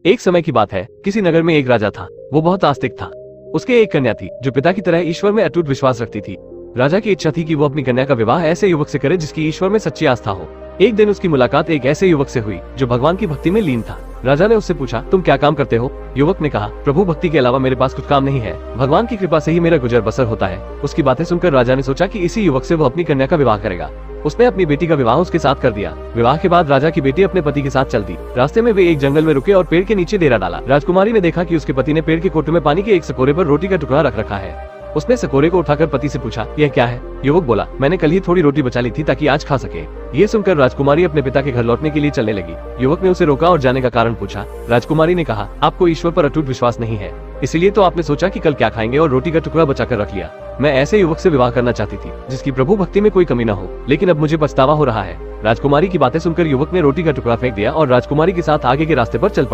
एक समय की बात है, किसी नगर में एक राजा था। वो बहुत आस्तिक था। उसके एक कन्या थी जो पिता की तरह ईश्वर में अटूट विश्वास रखती थी। राजा की इच्छा थी कि वो अपनी कन्या का विवाह ऐसे युवक से करे जिसकी ईश्वर में सच्ची आस्था हो। एक दिन उसकी मुलाकात एक ऐसे युवक से हुई जो भगवान की भक्ति में लीन था। राजा ने उससे पूछा, तुम क्या काम करते हो? युवक ने कहा, प्रभु भक्ति के अलावा मेरे पास कुछ काम नहीं है। भगवान की कृपा से ही मेरा गुजर बसर होता है। उसकी बातें सुनकर राजा ने सोचा कि इसी युवक से वो अपनी कन्या का विवाह करेगा। उसने अपनी बेटी का विवाह उसके साथ कर दिया। विवाह के बाद राजा की बेटी अपने पति के साथ चल दी। रास्ते में वे एक जंगल में रुके और पेड़ के नीचे डेरा डाला। राजकुमारी ने देखा कि उसके पति ने पेड़ के कोटे में पानी के एक सकोरे पर रोटी का टुकड़ा रख रखा है। उसने सकोरे को उठाकर पति से पूछा, यह क्या है? युवक बोला, मैंने कल ही थोड़ी रोटी बचा ली थी ताकि आज खा सके। ये सुनकर राजकुमारी अपने पिता के घर लौटने के लिए चलने लगी। युवक ने उसे रोका और जाने का कारण पूछा। राजकुमारी ने कहा, आपको ईश्वर पर अटूट विश्वास नहीं है, इसलिए तो आपने सोचा कि कल क्या खाएंगे और रोटी का टुकड़ा बचाकर रख लिया। मैं ऐसे युवक से विवाह करना चाहती थी जिसकी प्रभु भक्ति में कोई कमी न हो, लेकिन अब मुझे पछतावा हो रहा है। राजकुमारी की बातें सुनकर युवक ने रोटी का टुकड़ा फेंक दिया और राजकुमारी के साथ आगे के रास्ते पर चल पड़ा।